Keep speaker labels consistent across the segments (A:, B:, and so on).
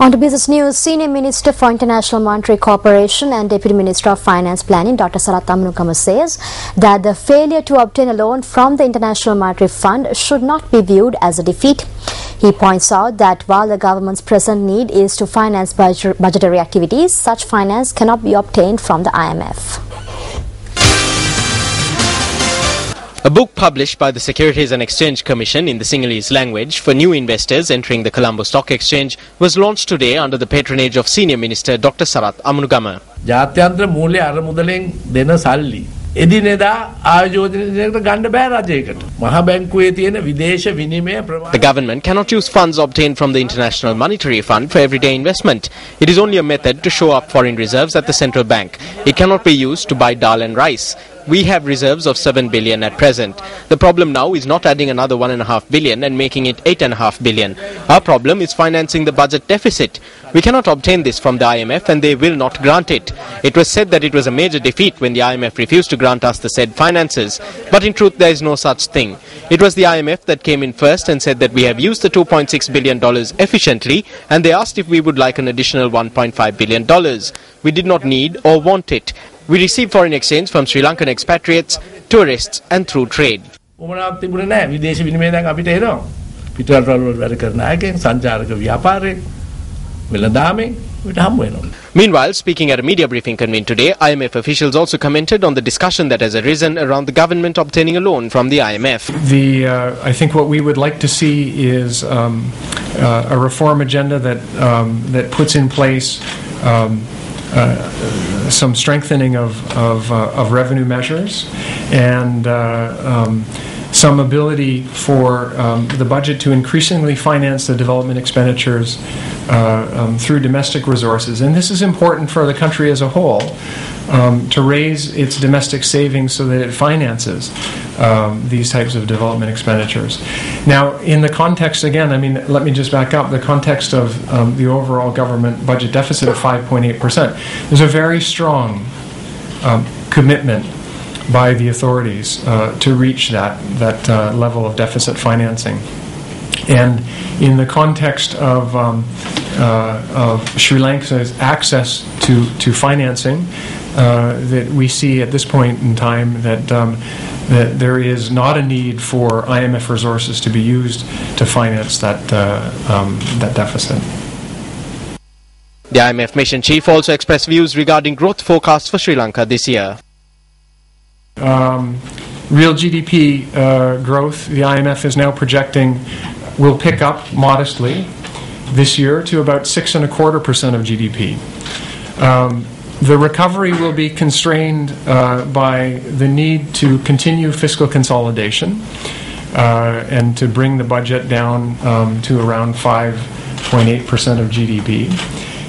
A: On to business news, Senior Minister for International Monetary Cooperation and Deputy Minister of Finance Planning, Dr. Sarath Amunukama, says that the failure to obtain a loan from the International Monetary Fund should not be viewed as a defeat. He points out that while the government's present need is to finance budgetary activities, such finance cannot be obtained from the IMF.
B: A book published by the Securities and Exchange Commission in the Sinhalese language for new investors entering the Colombo Stock Exchange was launched today under the patronage of Senior Minister Dr. Sarath Amunukama.
C: ජාත්‍යන්තර මූල්‍ය අරමුදලෙන් දෙන සල්ලි එදිනෙදා ආයෝජනයකට ගන්න බෑ රජයකට. මහා බැංකුවේ තියෙන විදේශ විනිමය ප්‍රමාණය.
B: The government cannot use funds obtained from the International Monetary Fund for everyday investment. It is only a method to show up foreign reserves at the central bank. It cannot be used to buy dal and rice. We have reserves of 7 billion at present. The problem now is not adding another 1.5 billion and making it 8.5 billion. Our problem is financing the budget deficit. We cannot obtain this from the IMF and they will not grant it. It was said that it was a major defeat when the IMF refused to grant us the said finances. But in truth there is no such thing. It was the IMF that came in first and said that we have used the $2.6 billion efficiently, and they asked if we would like an additional $1.5 billion. We did not need or want it. We receive foreign exchange from Sri Lankan expatriates, tourists and through trade.
C: උමනාවක් තිබුණේ නැහැ. විදේශ විනිමය දැන් අපිට එනවා. පිටරටවල වැඩ කරන අයගෙන් සංචාරක ව්‍යාපාරයෙන් වෙළඳාමෙන් අපිට හම්බ වෙනවා.
B: Meanwhile, speaking at a media briefing convened today, IMF officials also commented on the discussion that has arisen around the government obtaining a loan from the IMF.
D: I think what we would like to see is a reform agenda that puts in place some strengthening of revenue measures and some ability for the budget to increasingly finance the development expenditures through domestic resources. And this is important for the country as a whole, to raise its domestic savings so that it finances these types of development expenditures. Now, in the context, again, I mean, let me just back up, the context of the overall government budget deficit of 5.8%, there's a very strong commitment by the authorities to reach that level of deficit financing. And in the context of Sri Lanka's access to financing, that we see at this point in time that there is not a need for IMF resources to be used to finance that deficit.
B: The IMF mission chief also expressed views regarding growth forecasts for Sri Lanka this year.
D: Real GDP growth, the IMF is now projecting, will pick up modestly this year to about 6.25% of GDP. The recovery will be constrained by the need to continue fiscal consolidation and to bring the budget down to around 5.8% of GDP.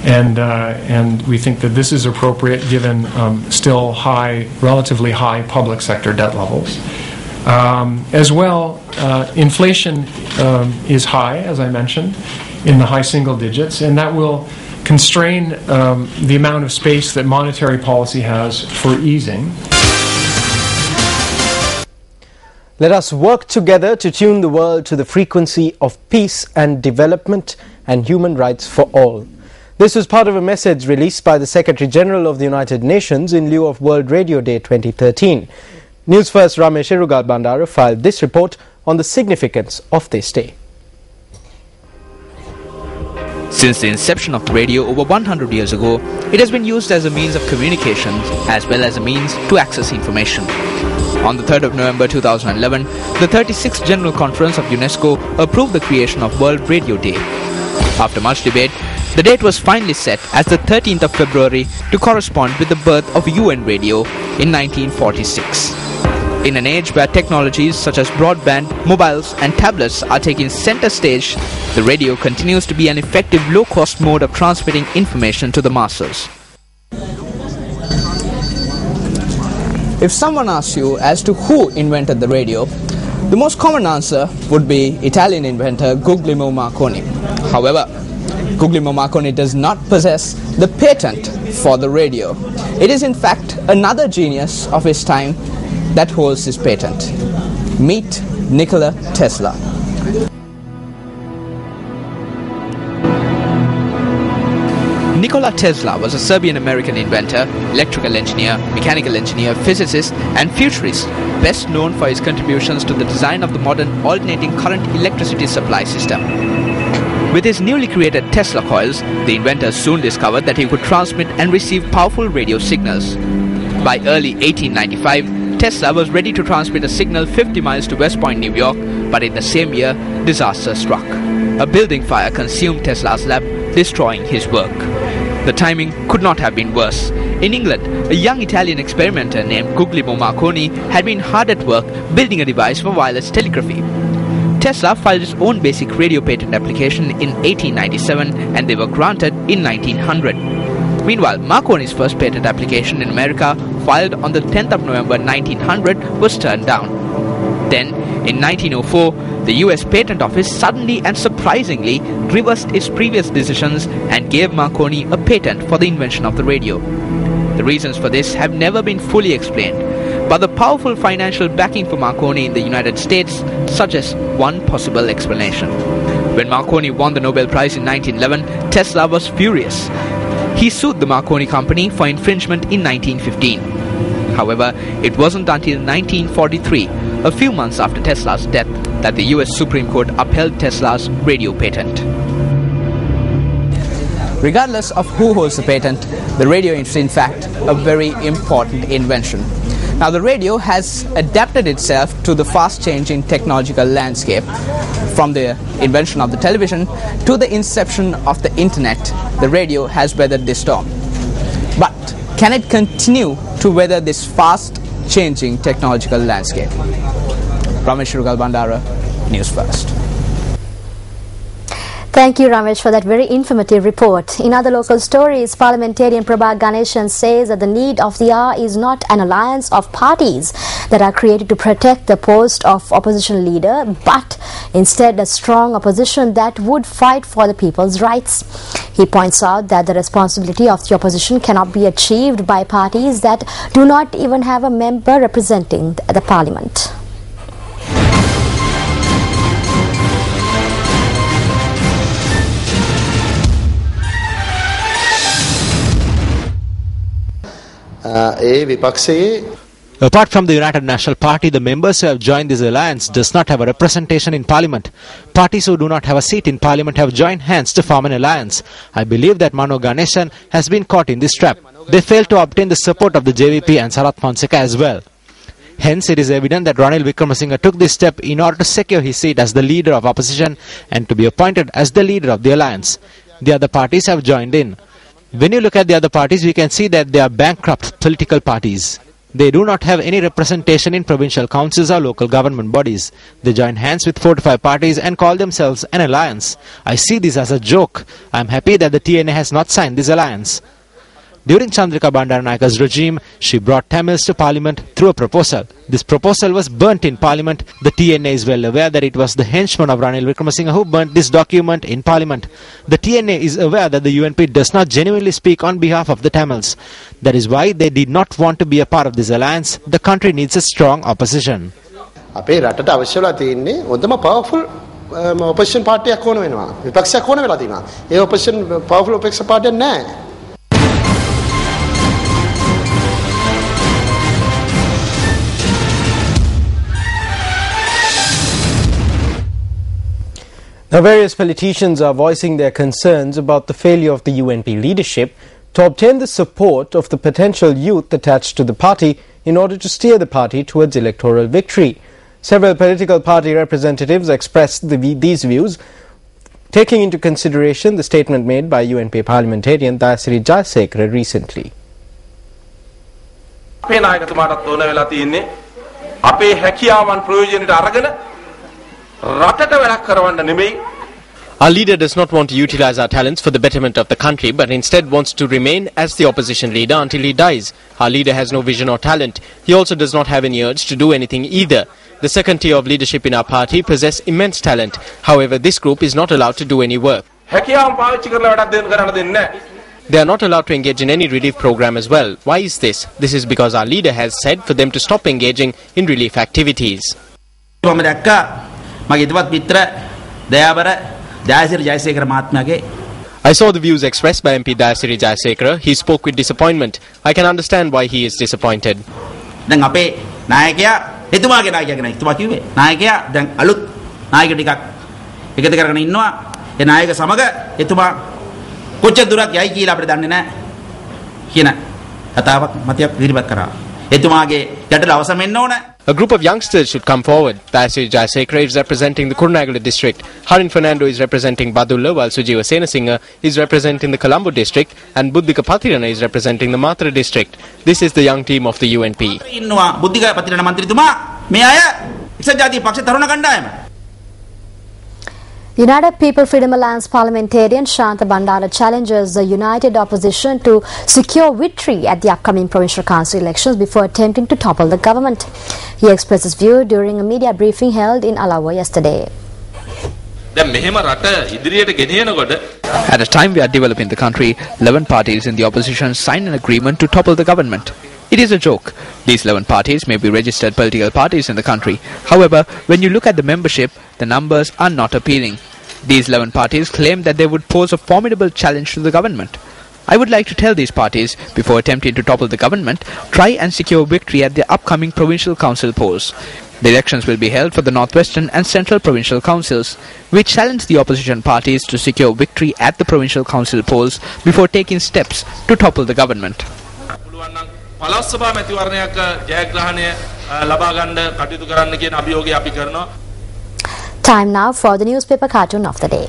D: And we think that this is appropriate given still relatively high public sector debt levels. As well, inflation is high, as I mentioned, in the high single digits, and that will constrain the amount of space that monetary policy has for easing.
B: Let us work together to tune the world to the frequency of peace and development and human rights for all. This was part of a message released by the Secretary General of the United Nations in lieu of World Radio Day 2013. News First Ramesh Irugal Bandara filed this report on the significance of this day.
E: Since the inception of radio over 100 years ago, it has been used as a means of communication as well as a means to access information. On the 3rd of November 2011, the 36th General Conference of UNESCO approved the creation of World Radio Day. After much debate, the date was finally set as the 13th of February to correspond with the birth of UN radio in 1946. In an age where technologies such as broadband, mobiles and tablets are taking center stage, the radio continues to be an effective low-cost mode of transmitting information to the masses. If someone asks you as to who invented the radio, the most common answer would be Italian inventor Guglielmo Marconi. However, Guglielmo Marconi does not possess the patent for the radio. It is in fact another genius of his time that holds his patent. Meet Nikola Tesla. Nikola Tesla was a Serbian-American inventor, electrical engineer, mechanical engineer, physicist and futurist, best known for his contributions to the design of the modern alternating current electricity supply system. With his newly created Tesla coils, the inventor soon discovered that he could transmit and receive powerful radio signals. By early 1895, Tesla was ready to transmit a signal 50 miles to West Point, New York, but in the same year, disaster struck. A building fire consumed Tesla's lab, destroying his work. The timing could not have been worse. In England, a young Italian experimenter named Guglielmo Marconi had been hard at work building a device for wireless telegraphy. Tesla filed his own basic radio patent application in 1897 and they were granted in 1900. Meanwhile, Marconi's first patent application in America, filed on the 10th of November 1900, was turned down. Then, in 1904, the US Patent Office suddenly and surprisingly reversed its previous decisions and gave Marconi a patent for the invention of the radio. The reasons for this have never been fully explained, but the powerful financial backing for Marconi in the United States suggests one possible explanation. When Marconi won the Nobel Prize in 1911, Tesla was furious. He sued the Marconi company for infringement in 1915. However, it wasn't until 1943, a few months after Tesla's death, that the US Supreme Court upheld Tesla's radio patent. Regardless of who holds the patent, the radio is in fact a very important invention. Now, the radio has adapted itself to the fast-changing technological landscape. From the invention of the television to the inception of the internet, the radio has weathered this storm. But can it continue to weather this fast-changing technological landscape? Ramesh Rugal Bandara, News First.
A: Thank you, Ramesh, for that very informative report. In other local stories, Parliamentarian Propaganda says that the need of the hour is not an alliance of parties that are created to protect the post of opposition leader, but instead a strong opposition that would fight for the people's rights. He points out that the responsibility of the opposition cannot be achieved by parties that do not even have a member representing the parliament.
B: Apart from the United National Party, the members who have joined this alliance does not have a representation in Parliament. Parties who do not have a seat in Parliament have joined hands to form an alliance. I believe that Mano Ganeshan has been caught in this trap. They failed to obtain the support of the JVP and Sarath Fonseca as well. Hence, it is evident that Ranil Wickremesinghe took this step in order to secure his seat as the leader of opposition and to be appointed as the leader of the alliance. The other parties have joined in. When you look at the other parties, we can see that they are bankrupt political parties. They do not have any representation in provincial councils or local government bodies. They join hands with 4 to 5 parties and call themselves an alliance. I see this as a joke. I am happy that the TNA has not signed this alliance. During Chandrika Bandaranaike's regime, she brought Tamils to Parliament through a proposal. This proposal was burnt in Parliament. The TNA is well aware that it was the henchman of Ranil Wickremesinghe who burnt this document in Parliament. The TNA is aware that the UNP does not genuinely speak on behalf of the Tamils. That is why they did not want to be a part of this alliance. The country needs a strong opposition.
F: අපේ රටට අවශ්‍ය වෙලා තියෙන්නේ හොඳම powerful opposition party එකක් ඕන වෙනවා. විපක්ෂයක් ඕන වෙලා තියෙනවා. ඒ opposition powerful opposition party එක නැහැ.
G: Now, various politicians are voicing their concerns about the failure of the UNP leadership to obtain the support of the potential youth attached to the party in order to steer the party towards electoral victory. Several political party representatives expressed these views, taking into consideration the statement made by UNP parliamentarian Dayasiri Jayasekara recently.
H: අපේ නායකතුමාටත් ඕන වෙලා තියෙන්නේ අපේ හැකියාවන් ප්‍රයෝජනෙට අරගෙන රටට වැඩක් කරවන්න නෙමෙයි.
B: Our leader does not want to utilize our talents for the betterment of the country, but instead wants to remain as the opposition leader until he dies. Our leader has no vision or talent. He also does not have any urge to do anything either. The second tier of leadership in our party possess immense talent. However, this group is not allowed to do any work.
H: හැකියාවන් පාවිච්චි කරලා වැඩක් කරන්න දෙන්නේ නැහැ.
B: They are not allowed to engage in any relief program as well. Why is this? This is because our leader has said for them to stop engaging in relief activities.
I: මම දැක්කා මගේ හිතවත් මිත්‍ර දයාබර ජයසිරි Jayasekara මහත්මයාගේ
B: I saw the views expressed by MP Dayasiri Jayasekara. He spoke with disappointment. I can understand why he is disappointed.
I: දැන් අපේ නායකයා එතුමාගේ නායකයා කෙනෙක් එතුමා කිව්වේ නායකයා දැන් අලුත් නායක ටිකක් එකතු කරගෙන ඉන්නවා ඒ නායක සමග එතුමා කොච්චර දුරක් යයි කියලා අපිට දන්නේ නැහැ කියන කතාවක් මතයක් ඉදිරිපත් කරා එතුමාගේ ගැටල අවසන් වෙන්න ඕන.
B: A group of youngsters should come forward. Dayasiri Jayasekara is representing the Kurunegala district. Harin Fernando is representing Badulla, while Sujiva Senasinghe is representing the Colombo district, and Buddhika Pathirana is representing the Matra district. This is the young team of the UNP.
I: ඉන්නවා බුද්ධික පතිරණ මන්ත්‍රීතුමා මේ අය එක්සත් ජාතික පක්ෂ තරුණ කණ්ඩායම.
A: United People Freedom Alliance parliamentarian Shanta Bandara challenges the united opposition to secure victory at the upcoming provincial council elections before attempting to topple the government. He expressed his view during a media briefing held in Alawa yesterday.
E: At a time we are developing the country, 11 parties in the opposition signed an agreement to topple the government. It is a joke. These 11 parties may be registered political parties in the country. However, when you look at the membership, the numbers are not appealing. These 11 parties claim that they would pose a formidable challenge to the government. I would like to tell these parties, before attempting to topple the government, try and secure victory at the upcoming provincial council polls. The elections will be held for the Northwestern and Central Provincial Councils. We challenge the opposition parties to secure victory at the provincial council polls before taking steps to topple the government.
A: Time now for the newspaper cartoon of the day.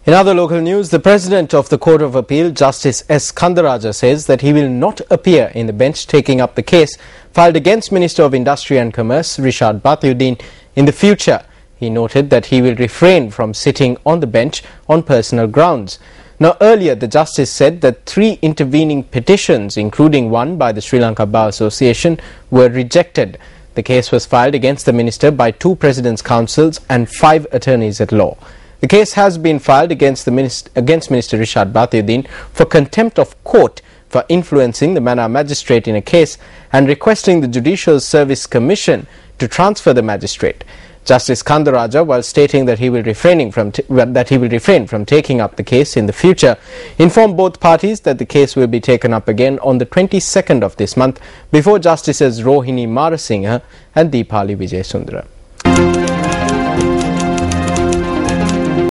G: In other local news, the President of the Court of Appeal, Justice S. Kandaraja, says that he will not appear in the bench taking up the case filed against Minister of Industry and Commerce, Rishad Bathiuddin, in the future. He noted that he will refrain from sitting on the bench on personal grounds. Now, earlier, the Justice said that 3 intervening petitions, including one by the Sri Lanka Bar Association, were rejected. The case was filed against the Minister by 2 President's Counsels and 5 attorneys at law. The case has been filed against Minister Rishad Bathiuddin for contempt of court for influencing the Mana magistrate in a case and requesting the Judicial Service Commission to transfer the magistrate. Justice Kandaraja, while stating that he will refrain from taking up the case in the future, informed both parties that the case will be taken up again on the 22nd of this month before Justices Rohini Marasinghe and Deepali Vijayasundara.